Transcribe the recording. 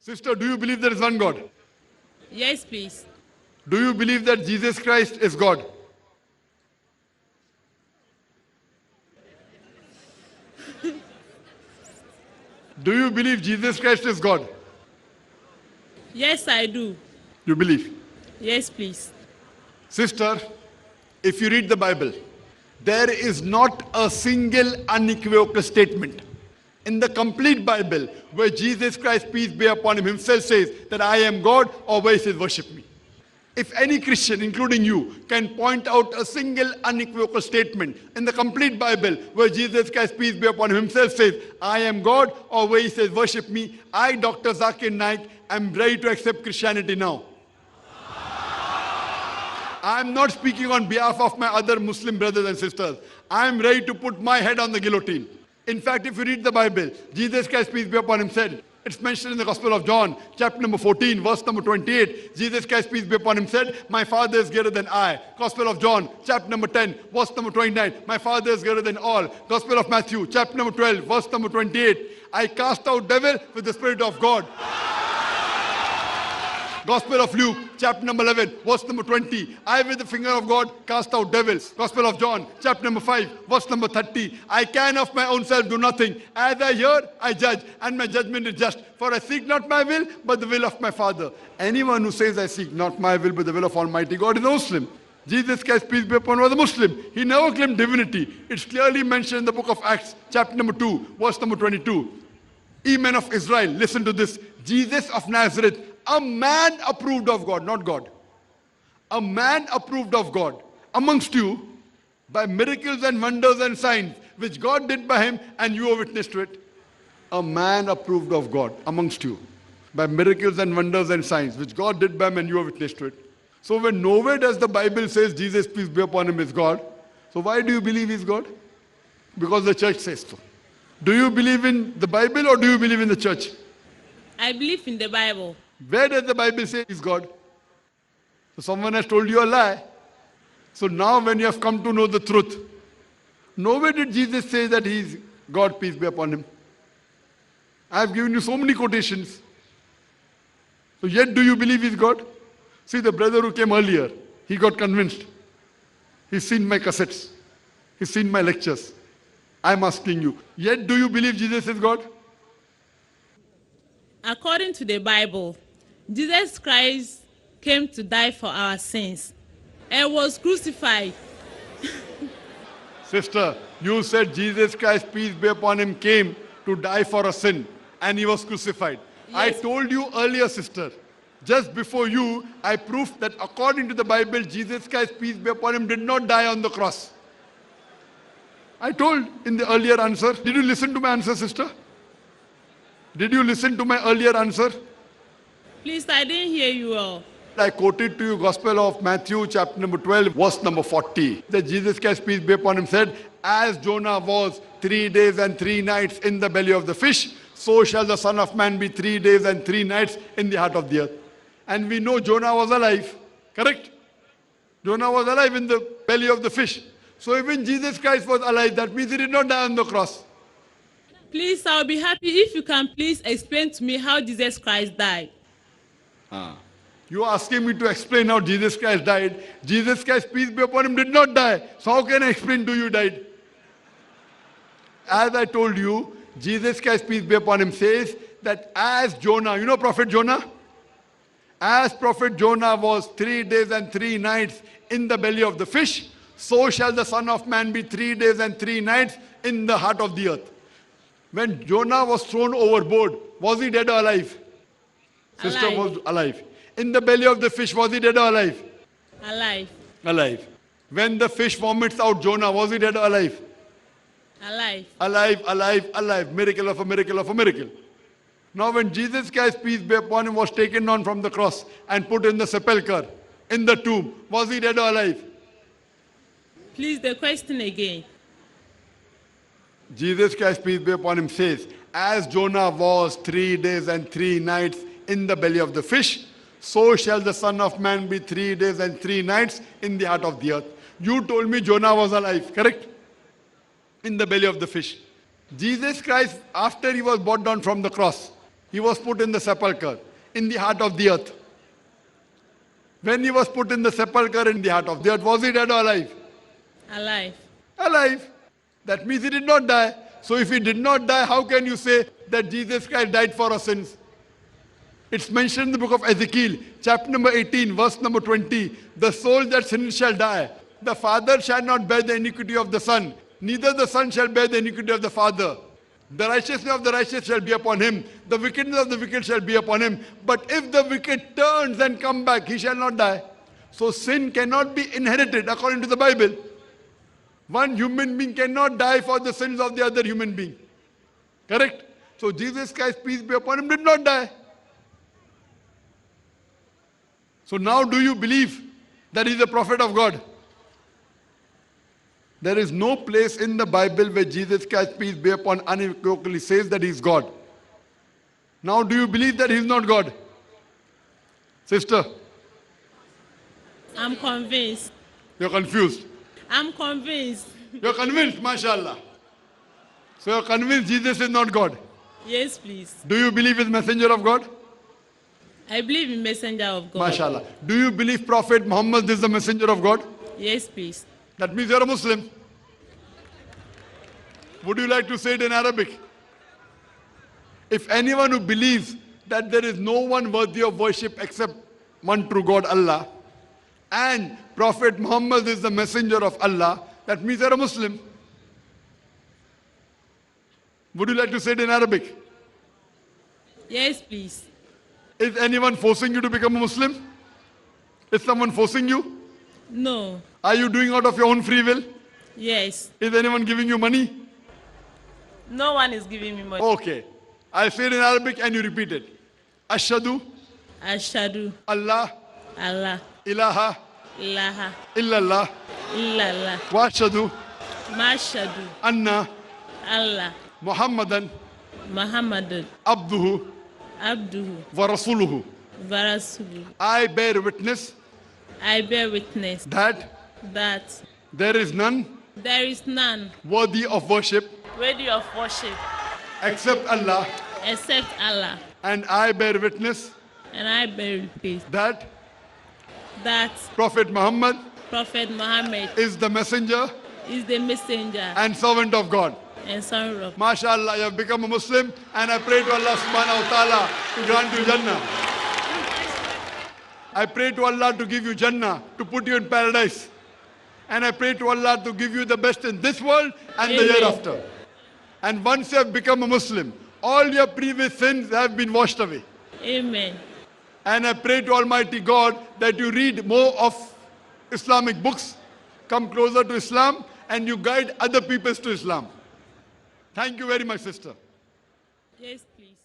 Sister, do you believe there is one God? Yes, please. Do you believe that Jesus Christ is God? Do you believe Jesus Christ is God? Yes, I do. You believe? Yes, please. Sister, if you read the Bible, there is not a single unequivocal statement in the complete Bible where Jesus Christ, peace be upon him, himself says that I am God, or where he says worship me. If any Christian, including you, can point out a single unequivocal statement in the complete Bible where Jesus Christ, peace be upon him, himself says, I am God, or where he says, worship me, I, Dr. Zakir Naik, am ready to accept Christianity now. I am not speaking on behalf of my other Muslim brothers and sisters. I am ready to put my head on the guillotine. In fact, if you read the Bible, Jesus Christ, peace be upon him, said, it's mentioned in the Gospel of John, chapter number 14, verse number 28. Jesus Christ, peace be upon him, said, my Father is greater than I. Gospel of John, chapter number 10, verse number 29. My Father is greater than all. Gospel of Matthew, chapter number 12, verse number 28. I cast out devil with the Spirit of God. Gospel of Luke, chapter number 11, verse number 20. I with the finger of God cast out devils. Gospel of John, chapter number 5, verse number 30. I can of my own self do nothing. As I hear, I judge, and my judgment is just. For I seek not my will, but the will of my Father. Anyone who says I seek not my will, but the will of Almighty God is a Muslim. Jesus Christ, peace be upon him, was a Muslim. He never claimed divinity. It's clearly mentioned in the book of Acts, chapter number 2, verse number 22. Ye men of Israel, listen to this. Jesus of Nazareth, a man approved of God, not God. A man approved of God amongst you by miracles and wonders and signs which God did by him, and you are witness to it. A man approved of God amongst you by miracles and wonders and signs which God did by him, and you are witness to it. So when nowhere does the Bible says Jesus, peace be upon him, is God, so why do you believe he's God? Because the church says so. Do you believe in the Bible or do you believe in the church? I believe in the Bible. Where does the Bible say he's God? So someone has told you a lie. So now when you have come to know the truth, nowhere did Jesus say that he's God, peace be upon him. I have given you so many quotations. So yet do you believe he's God? See, the brother who came earlier, he got convinced. He's seen my cassettes. He's seen my lectures. I'm asking you, yet do you believe Jesus is God? According to the Bible, Jesus Christ came to die for our sins and was crucified. Sister, you said Jesus Christ, peace be upon him, came to die for a sin and he was crucified. Yes. I told you earlier, sister, just before you, I proved that according to the Bible, Jesus Christ, peace be upon him, did not die on the cross. I told in the earlier answer. Did you listen to my answer, sister? Did you listen to my earlier answer? Please, I didn't hear you all. I quoted to you Gospel of Matthew, chapter number 12, verse number 40. That Jesus Christ, peace be upon him, said, as Jonah was 3 days and 3 nights in the belly of the fish, so shall the Son of Man be 3 days and 3 nights in the heart of the earth. And we know Jonah was alive, correct? Jonah was alive in the belly of the fish. So even Jesus Christ was alive, that means he did not die on the cross. Please, I'll be happy if you can please explain to me how Jesus Christ died. You are asking me to explain how Jesus Christ died. Jesus Christ, peace be upon him, did not die. So how can I explain to you he died? As I told you, Jesus Christ, peace be upon him, says that as Jonah, you know Prophet Jonah? As Prophet Jonah was 3 days and 3 nights in the belly of the fish, so shall the Son of Man be 3 days and 3 nights in the heart of the earth. When Jonah was thrown overboard, was he dead or alive? Sister was alive. In the belly of the fish, was he dead or alive? Alive. Alive. When the fish vomits out Jonah, was he dead or alive? Alive. Alive, alive, alive. Miracle of a miracle of a miracle. Now when Jesus Christ, peace be upon him, was taken down from the cross and put in the sepulchre, in the tomb, was he dead or alive? Please, the question again. Jesus Christ, peace be upon him, says, as Jonah was 3 days and 3 nights in the belly of the fish, so shall the Son of Man be 3 days and 3 nights in the heart of the earth. You told me Jonah was alive, correct? In the belly of the fish. Jesus Christ, after he was brought down from the cross, He was put in the sepulchre, in the heart of the earth. When he was put in the sepulchre in the heart of the earth, was he dead or alive? Alive. Alive. That means he did not die. So if he did not die, how can you say that Jesus Christ died for our sins? It's mentioned in the book of Ezekiel, chapter number 18, verse number 20. The soul that sins shall die. The father shall not bear the iniquity of the son, neither the son shall bear the iniquity of the father. The righteousness of the righteous shall be upon him. The wickedness of the wicked shall be upon him. But if the wicked turns and come back, he shall not die. So sin cannot be inherited according to the Bible. One human being cannot die for the sins of the other human being. Correct? So Jesus Christ, peace be upon him, did not die. So now do you believe that he is a prophet of God? There is no place in the Bible where Jesus Christ, peace be upon, unequivocally says that he is God. Now do you believe that he is not God? Sister, I'm convinced. you're confused. I'm convinced. You're convinced, mashallah. So you're convinced Jesus is not God. Yes, please. Do you believe he's messenger of God? I believe in messenger of God. Mashallah. Do you believe Prophet Muhammad is the messenger of God? Yes, please. That means you're a Muslim. Would you like to say it in Arabic? If anyone who believes that there is no one worthy of worship except one true God, Allah, and Prophet Muhammad is the messenger of Allah, that means you're a Muslim. Would you like to say it in Arabic? Yes, please. Is anyone forcing you to become a Muslim? Is someone forcing you? No. Are you doing out of your own free will? Yes. Is anyone giving you money? No one is giving me money. Okay. I'll say it in Arabic and you repeat it. Ashhadu Ashhadu Allah Allah ilaha ilaha illallah illallah wa ashhadu mashhadu anna Allah Muhammadan Muhammadun abduhu abduhu wa rasuluhu. varasulu. I bear witness I bear witness that that there is none there is none worthy of worship worthy of worship except Allah, except Allah, and I bear witness and I bear witness that that Prophet Muhammad Prophet Muhammad is the messenger is the messenger and servant of God. and son of. MashaAllah, you have become a Muslim, and I pray to Allah subhanahu wa ta'ala to grant you Jannah. I pray to Allah to give you Jannah, to put you in paradise. And I pray to Allah to give you the best in this world and the Amen. hereafter. And once you have become a Muslim, all your previous sins have been washed away. Amen. And I pray to Almighty God that you read more of Islamic books, come closer to Islam, and you guide other peoples to Islam. Thank you very much, sister. Yes, please.